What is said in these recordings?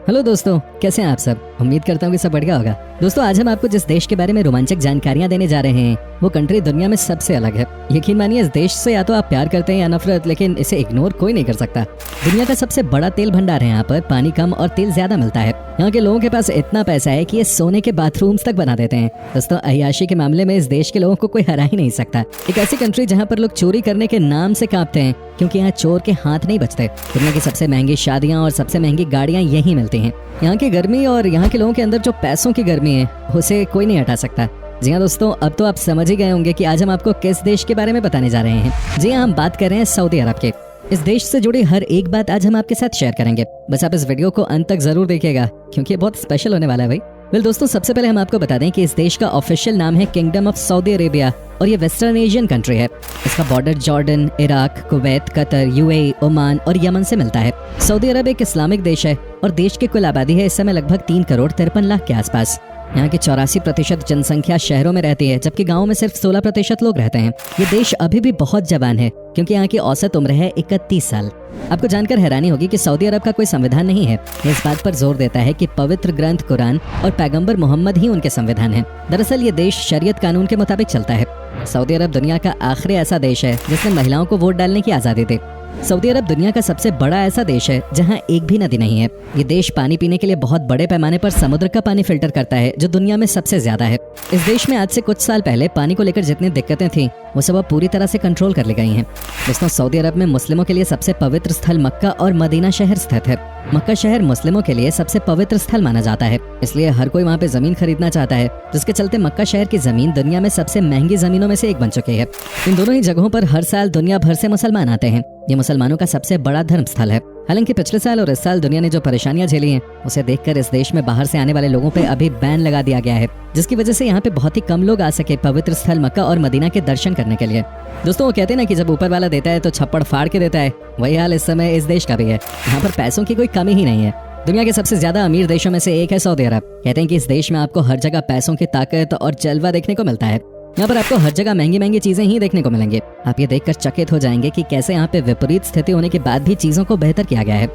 Hello दोस्तों, कैसे हैं आप सब। उम्मीद करता हूँ कि सब बढ़िया होगा। दोस्तों, आज हम आपको जिस देश के बारे में रोमांचक जानकारियां देने जा रहे हैं वो कंट्री दुनिया में सबसे अलग है। यकीन मानिए, इस देश से या तो आप प्यार करते हैं या नफरत, लेकिन इसे इग्नोर कोई नहीं कर सकता। दुनिया का सबसे बड़ा तेल भंडार है। यहाँ पर पानी कम और तेल ज्यादा मिलता है। यहाँ के लोगों के पास इतना पैसा है कि ये सोने के बाथरूम्स तक बना देते हैं। दोस्तों, अय्याशी के मामले में इस देश के लोगों को कोई हरा ही नहीं सकता। एक ऐसी कंट्री जहाँ पर लोग चोरी करने के नाम से कांपते हैं, क्योंकि यहाँ चोर के हाथ नहीं बचते। दुनिया की सबसे महंगी शादियाँ और सबसे महंगी गाड़ियाँ यहीं मिलती हैं। यहाँ की गर्मी और यहाँ के लोगों के अंदर जो पैसों की गर्मी है, उसे कोई नहीं हटा सकता। जी हाँ दोस्तों, अब तो आप समझ ही गए होंगे कि आज हम आपको किस देश के बारे में बताने जा रहे हैं। जी हाँ, हम बात कर रहे हैं सऊदी अरब के। इस देश से जुड़ी हर एक बात आज हम आपके साथ शेयर करेंगे। बस आप इस वीडियो को अंत तक जरूर देखिएगा, क्योंकि ये बहुत स्पेशल होने वाला है भाई। वेल दोस्तों, सबसे पहले हम आपको बता दें कि इस देश का ऑफिशियल नाम है किंगडम ऑफ सऊदी अरेबिया और ये वेस्टर्न एशियन कंट्री है। इसका border Jordan, Iraq, Kuwait, Qatar, UAE, Oman और यमन से मिलता है। सऊदी अरब एक इस्लामिक देश है और देश की कुल आबादी है इस समय लगभग 3,53,00,000 के आसपास। यहाँ की 84% जनसंख्या शहरों में रहती है, जबकि गाँव में सिर्फ 16% लोग रहते हैं। ये देश अभी भी बहुत जवान है, क्योंकि यहाँ की औसत उम्र है 31 साल। आपको जानकर हैरानी होगी कि सऊदी अरब का कोई संविधान नहीं है। ये इस बात पर जोर देता है कि पवित्र ग्रंथ कुरान और पैगंबर मोहम्मद ही उनके संविधान हैं। दरअसल ये देश शरीयत कानून के मुताबिक चलता है। सऊदी अरब दुनिया का आखिरी ऐसा देश है जिसने महिलाओं को वोट डालने की आज़ादी दी। सऊदी अरब दुनिया का सबसे बड़ा ऐसा देश है जहां एक भी नदी नहीं है। ये देश पानी पीने के लिए बहुत बड़े पैमाने पर समुद्र का पानी फिल्टर करता है, जो दुनिया में सबसे ज्यादा है। इस देश में आज से कुछ साल पहले पानी को लेकर जितनी दिक्कतें थीं, वो सब अब पूरी तरह से कंट्रोल कर ली गई हैं। दोस्तों, सऊदी अरब में मुस्लिमों के लिए सबसे पवित्र स्थल मक्का और मदीना शहर स्थित है। मक्का शहर मुस्लिमों के लिए सबसे पवित्र स्थल माना जाता है, इसलिए हर कोई वहाँ पे जमीन खरीदना चाहता है, जिसके चलते मक्का शहर की जमीन दुनिया में सबसे महंगी जमीनों में से एक बन चुकी है। इन दोनों ही जगहों पर हर साल दुनिया भर से मुसलमान आते हैं। ये मुसलमानों का सबसे बड़ा धर्म स्थल है। हालांकि पिछले साल और इस साल दुनिया ने जो परेशानियां झेली हैं, उसे देखकर इस देश में बाहर से आने वाले लोगों पे अभी बैन लगा दिया गया है, जिसकी वजह से यहाँ पे बहुत ही कम लोग आ सके पवित्र स्थल मक्का और मदीना के दर्शन करने के लिए। दोस्तों, वो कहते हैं ना कि जब ऊपर वाला देता है तो छप्पड़ फाड़ के देता है। वही हाल इस समय इस देश का भी है। यहाँ पर पैसों की कोई कमी ही नहीं है। दुनिया के सबसे ज्यादा अमीर देशों में से एक है सऊदी अरब। कहते हैं कि इस देश में आपको हर जगह पैसों की ताकत और जलवा देखने को मिलता है। यहाँ पर आपको हर जगह महंगी महंगी चीजें ही देखने को मिलेंगी। आप ये देखकर चकित हो जाएंगे कि कैसे यहाँ पे विपरीत स्थिति होने के बाद भी चीजों को बेहतर किया गया है।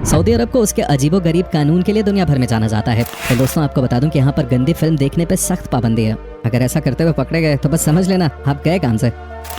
सऊदी अरब को उसके अजीबोगरीब कानून के लिए दुनिया भर में जाना जाता है। तो दोस्तों, आपको बता दूं कि यहाँ पर गंदी फिल्म देखने पे सख्त पाबंदी है। अगर ऐसा करते हुए पकड़े गए तो बस समझ लेना आप गए काम से।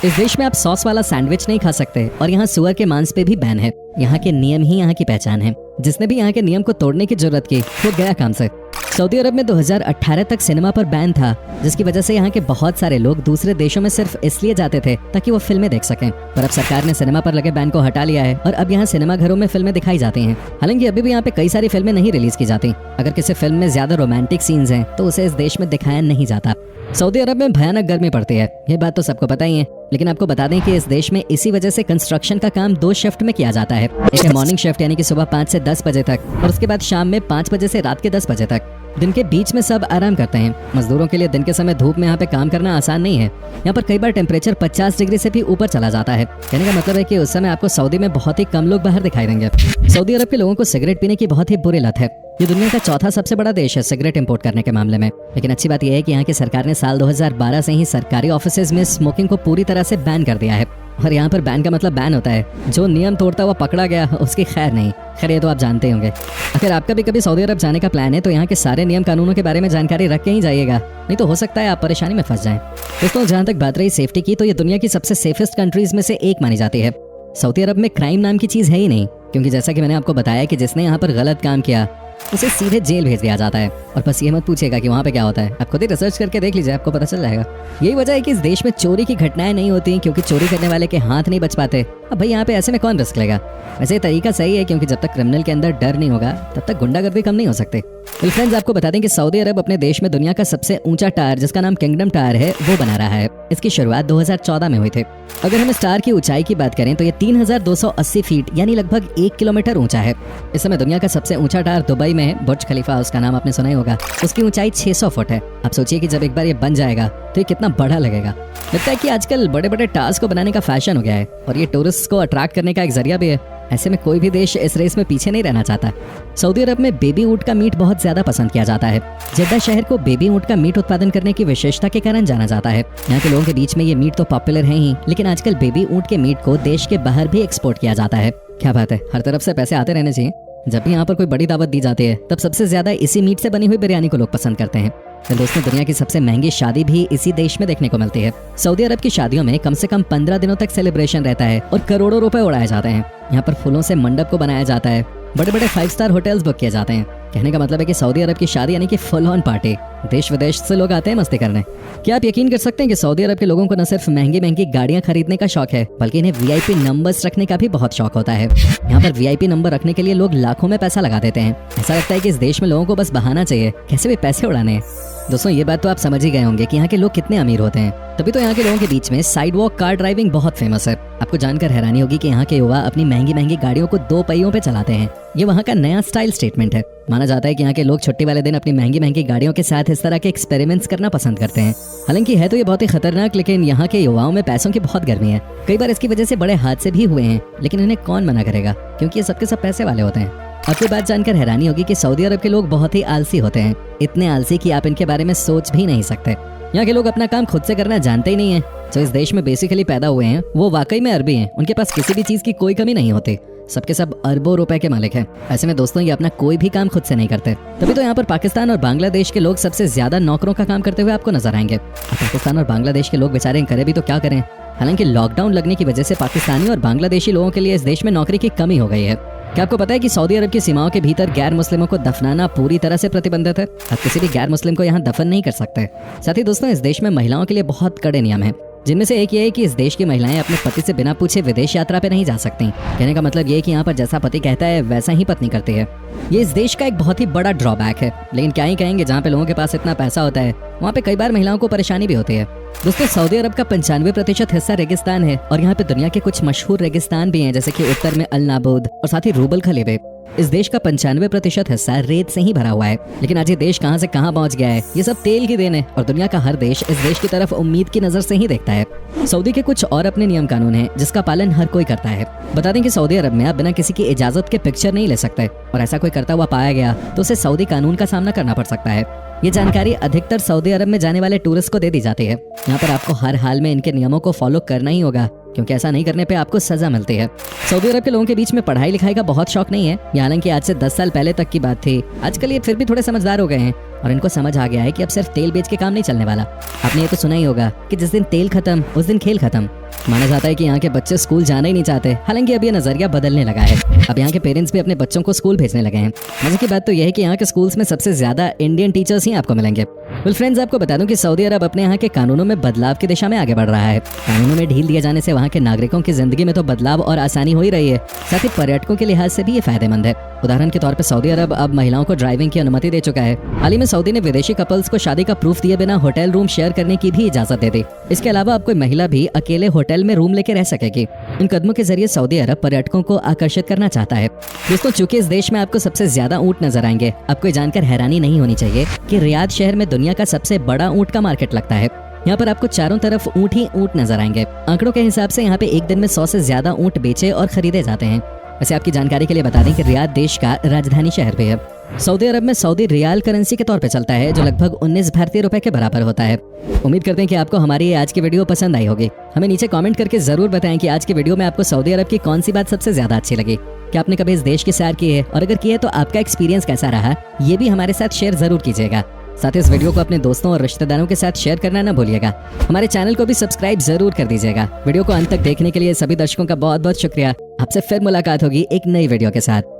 इस देश में आप सॉस वाला सैंडविच नहीं खा सकते और यहाँ सुअर के मांस पे भी बैन है। यहाँ के नियम ही यहाँ की पहचान है। जिसने भी यहाँ के नियम को तोड़ने की जरूरत की, वो गया काम से। सऊदी अरब में 2018 तक सिनेमा पर बैन था, जिसकी वजह से यहाँ के बहुत सारे लोग दूसरे देशों में सिर्फ इसलिए जाते थे ताकि वो फिल्में देख सकें। पर अब सरकार ने सिनेमा पर लगे बैन को हटा लिया है और अब यहाँ सिनेमा घरों में फिल्में दिखाई जाती हैं। हालांकि अभी भी यहाँ पे कई सारी फिल्में नहीं रिलीज की जाती। अगर किसी फिल्म में ज्यादा रोमांटिक सीन्स हैं तो उसे इस देश में दिखाया नहीं जाता। सऊदी अरब में भयानक गर्मी पड़ती है, ये बात तो सबको पता ही है। लेकिन आपको बता दें कि इस देश में इसी वजह से कंस्ट्रक्शन का काम 2 शिफ्ट में किया जाता है। एक है मॉर्निंग शिफ्ट, यानी कि सुबह 5 से 10 बजे तक, और उसके बाद शाम में 5 बजे से रात के 10 बजे तक। दिन के बीच में सब आराम करते हैं। मजदूरों के लिए दिन के समय धूप में यहाँ पे काम करना आसान नहीं है। यहाँ पर कई बार टेम्परेचर 50 डिग्री से भी ऊपर चला जाता है। कहने का मतलब है कि उस समय आपको सऊदी में बहुत ही कम लोग बाहर दिखाई देंगे। सऊदी अरब के लोगों को सिगरेट पीने की बहुत ही बुरी लत है। ये दुनिया का चौथा सबसे बड़ा देश है सिगरेट इंपोर्ट करने के मामले में। लेकिन अच्छी बात यह है कि यहाँ की सरकार ने साल 2012 से ही सरकारी ऑफिसेज में स्मोकिंग को पूरी तरह से बैन कर दिया है। और यहाँ पर बैन का मतलब बैन होता है जो नियम तोड़ता हुआ पकड़ा गया उसकी खैर नहीं। खैर, ये तो आप जानते होंगे। अगर आपका भी कभी सऊदी अरब जाने का प्लान है तो यहाँ के सारे नियम कानूनों के बारे में जानकारी रख के ही जाइएगा, नहीं तो हो सकता है आप परेशानी में फंस जाएं। दोस्तों, जहाँ तक बात रही सेफ्टी की, तो ये दुनिया की सबसे सेफेस्ट कंट्रीज में से एक मानी जाती है। सऊदी अरब में क्राइम नाम की चीज है ही नहीं, क्योंकि जैसा कि मैंने आपको बताया कि जिसने यहाँ पर गलत काम किया उसे सीधे जेल भेज दिया जाता है। और बस ये मत पूछिएगा कि वहाँ पे क्या होता है, आप खुद ही रिसर्च करके देख लीजिए, आपको पता चल जाएगा। यही वजह है कि इस देश में चोरी की घटनाएं नहीं होती, क्योंकि चोरी करने वाले के हाथ नहीं बच पाते। अब भाई यहाँ पे ऐसे में कौन रिस्क लेगा। वैसे तरीका सही है, क्योंकि जब तक क्रिमिनल के अंदर डर नहीं होगा तब तक गुंडागर्दी कम नहीं हो सकती। फ्रेंड्स, आपको बता दें कि सऊदी अरब अपने देश में दुनिया का सबसे ऊंचा टावर, जिसका नाम किंगडम टावर है, वो बना रहा है। इसकी शुरुआत 2014 में हुई थी। अगर हम इस टावर की ऊंचाई की बात करें तो ये 3280 फीट यानी लगभग 1 किलोमीटर ऊंचा है। इस समय दुनिया का सबसे ऊंचा टावर दुबई में है, बुर्ज खलीफा, उसका नाम आपने सुना ही होगा। उसकी ऊंचाई 600 फुट है। आप सोचिए कि जब एक बार ये बन जाएगा तो ये कितना बड़ा लगेगा। लगता है कि आजकल बड़े बड़े टावर्स को बनाने का फैशन हो गया है और ये टूरिस्ट को अट्रैक्ट करने का एक जरिया भी है। ऐसे में कोई भी देश इस रेस में पीछे नहीं रहना चाहता। सऊदी अरब में बेबी ऊंट का मीट बहुत ज्यादा पसंद किया जाता है। जेद्दा शहर को बेबी ऊंट का मीट उत्पादन करने की विशेषता के कारण जाना जाता है। यहाँ के लोगों के बीच में ये मीट तो पॉपुलर है ही, लेकिन आजकल बेबी ऊंट के मीट को देश के बाहर भी एक्सपोर्ट किया जाता है। क्या बात है, हर तरफ से पैसे आते रहने चाहिए। जब भी यहाँ पर कोई बड़ी दावत दी जाती है तब सबसे ज्यादा इसी मीट से बनी हुई बिरयानी को लोग पसंद करते हैं। तो दोस्तों, दुनिया की सबसे महंगी शादी भी इसी देश में देखने को मिलती है। सऊदी अरब की शादियों में कम से कम 15 दिनों तक सेलिब्रेशन रहता है और करोड़ों रुपए उड़ाए जाते हैं। यहाँ पर फूलों से मंडप को बनाया जाता है, बड़े बड़े 5 स्टार होटल्स बुक किए जाते हैं। कहने का मतलब है कि सऊदी अरब की शादी यानी कि फुल ऑन पार्टी। देश विदेश से लोग आते हैं मस्ती करने। क्या आप यकीन कर सकते हैं कि सऊदी अरब के लोगों को न सिर्फ महंगी महंगी गाड़ियां खरीदने का शौक है, बल्कि इन्हें वीआईपी नंबर्स रखने का भी बहुत शौक होता है। यहाँ पर वीआईपी नंबर रखने के लिए लोग लाखों में पैसा लगा देते हैं। ऐसा लगता है कि इस देश में लोगों को बस बहाना चाहिए कैसे भी पैसे उड़ाने हैं। दोस्तों, ये बात तो आप समझ ही गए होंगे कि यहाँ के लोग कितने अमीर होते हैं। तभी तो यहाँ के लोगों के बीच में साइड वॉक कार ड्राइविंग बहुत फेमस है। आपको जानकर हैरानी होगी कि यहाँ के युवा अपनी महंगी महंगी गाड़ियों को 2 पहियों पे चलाते हैं। ये वहाँ का नया स्टाइल स्टेटमेंट है। माना जाता है कि यहाँ के लोग छुट्टी वाले दिन अपनी महंगी महंगी गाड़ियों के साथ इस तरह के एक्सपेरिमेंट्स करना पसंद करते हैं। हालांकि है तो ये बहुत ही खतरनाक, लेकिन यहाँ के युवाओं में पैसों की बहुत गर्मी है। कई बार इसकी वजह से बड़े हादसे भी हुए हैं, लेकिन इन्हें कौन मना करेगा, क्योंकि ये सबके सब पैसे वाले होते हैं। आपको बात जानकर हैरानी होगी कि सऊदी अरब के लोग बहुत ही आलसी होते हैं। इतने आलसी कि आप इनके बारे में सोच भी नहीं सकते। यहाँ के लोग अपना काम खुद से करना जानते ही नहीं है। जो इस देश में बेसिकली पैदा हुए हैं वो वाकई में अरबी हैं। उनके पास किसी भी चीज की कोई कमी नहीं होती। सबके सब अरबों रुपए के मालिक हैं। ऐसे में दोस्तों, ये अपना कोई भी काम खुद से नहीं करते। तभी तो यहाँ पर पाकिस्तान और बांग्लादेश के लोग सबसे ज्यादा नौकरों का काम करते हुए आपको नजर आएंगे। पाकिस्तान और बांग्लादेश के लोग बेचारे करें भी तो क्या करें। हालांकि लॉकडाउन लगने की वजह से पाकिस्तानी और बांग्लादेशी लोगों के लिए इस देश में नौकरी की कमी हो गई है। क्या आपको पता है कि सऊदी अरब की सीमाओं के भीतर गैर मुस्लिमों को दफनाना पूरी तरह से प्रतिबंधित है। आप किसी भी गैर मुस्लिम को यहाँ दफन नहीं कर सकते। साथ ही दोस्तों, इस देश में महिलाओं के लिए बहुत कड़े नियम हैं, जिनमें से एक ये है कि इस देश की महिलाएं अपने पति से बिना पूछे विदेश यात्रा पे नहीं जा सकती। कहने का मतलब ये है कि यहाँ पर जैसा पति कहता है वैसा ही पत्नी करती है। ये इस देश का एक बहुत ही बड़ा ड्रॉबैक है। लेकिन क्या ही कहेंगे, जहाँ पे लोगों के पास इतना पैसा होता है वहाँ पे कई बार महिलाओं को परेशानी भी होती है। दोस्तों, सऊदी अरब का 95% हिस्सा रेगिस्तान है और यहाँ पे दुनिया के कुछ मशहूर रेगिस्तान भी हैं, जैसे कि उत्तर में अल नाबूद और साथ ही रूबल खलीबे। इस देश का 95% हिस्सा रेत से ही भरा हुआ है। लेकिन आज ये देश कहां से कहां पहुंच गया है, ये सब तेल की देन है और दुनिया का हर देश इस देश की तरफ उम्मीद की नजर से ही देखता है। सऊदी के कुछ और अपने नियम कानून हैं जिसका पालन हर कोई करता है। बता दें कि सऊदी अरब में आप बिना किसी की इजाजत के पिक्चर नहीं ले सकते और ऐसा कोई करता हुआ पाया गया तो उसे सऊदी कानून का सामना करना पड़ सकता है। ये जानकारी अधिकतर सऊदी अरब में जाने वाले टूरिस्ट को दे दी जाती है। यहाँ पर आपको हर हाल में इनके नियमों को फॉलो करना ही होगा, क्योंकि ऐसा नहीं करने पे आपको सजा मिलती है। सऊदी अरब के लोगों के बीच में पढ़ाई लिखाई का बहुत शौक नहीं है। हालांकि आज से 10 साल पहले तक की बात थी। आजकल ये फिर भी थोड़े समझदार हो गए हैं और इनको समझ आ गया है कि अब सिर्फ तेल बेच के काम नहीं चलने वाला। आपने ये तो सुना ही होगा कि जिस दिन तेल खत्म उस दिन खेल खत्म। माना जाता है कि यहाँ के बच्चे स्कूल जाना ही नहीं चाहते। हालांकि अब ये नजरिया बदलने लगा है। अब यहाँ के पेरेंट्स भी अपने बच्चों को स्कूल भेजने लगे हैं। मजे की बात तो यह है कि यहाँ के स्कूल्स में सबसे ज्यादा इंडियन टीचर्स ही आपको मिलेंगे। वेल फ्रेंड्स, आपको बता दूं कि सऊदी अरब अपने यहाँ के कानूनों में बदलाव की दिशा में आगे बढ़ रहा है। कानूनों में ढील दिए जाने से वहाँ के नागरिकों की जिंदगी में तो बदलाव और आसानी हो ही रही है, साथ ही पर्यटकों के लिहाज से भी ये फायदेमंद है। उदाहरण के तौर पर सऊदी अरब अब महिलाओं को ड्राइविंग की अनुमति दे चुका है। हाल ही में सऊदी ने विदेशी कपल्स को शादी का प्रूफ दिए बिना होटल रूम शेयर करने की भी इजाजत दे दी। इसके अलावा अब कोई महिला भी अकेले होटल में रूम लेके रह सकेगी। इन कदमों के जरिए सऊदी अरब पर्यटकों को आकर्षित करना चाहता है। दोस्तों, चूंकि इस देश में आपको सबसे ज्यादा ऊंट नजर आएंगे, आपको जानकर हैरानी नहीं होनी चाहिए कि रियाद शहर में दुनिया का सबसे बड़ा ऊंट का मार्केट लगता है। यहाँ पर आपको चारों तरफ ऊंट ही ऊंट नजर आएंगे। आंकड़ों के हिसाब से यहाँ पे एक दिन में 100 से ज्यादा ऊंट बेचे और खरीदे जाते हैं। वैसे आपकी जानकारी के लिए बता दें कि रियाद देश का राजधानी शहर भी है। सऊदी अरब में सऊदी रियाल करेंसी के तौर पे चलता है, जो लगभग 19 भारतीय रुपए के बराबर होता है। उम्मीद करते हैं कि आपको हमारी ये आज की वीडियो पसंद आई होगी। हमें नीचे कमेंट करके जरूर बताएं कि आज की वीडियो में आपको सऊदी अरब की कौन सी बात सबसे ज्यादा अच्छी लगी। क्या आपने कभी इस देश की सैर की है, और अगर की है तो आपका एक्सपीरियंस कैसा रहा, ये भी हमारे साथ शेयर जरूर कीजिएगा। साथ ही इस वीडियो को अपने दोस्तों और रिश्तेदारों के साथ शेयर करना ना भूलिएगा। हमारे चैनल को भी सब्सक्राइब जरूर कर दीजिएगा। वीडियो को अंत तक देखने के लिए सभी दर्शकों का बहुत बहुत शुक्रिया। आपसे फिर मुलाकात होगी एक नई वीडियो के साथ।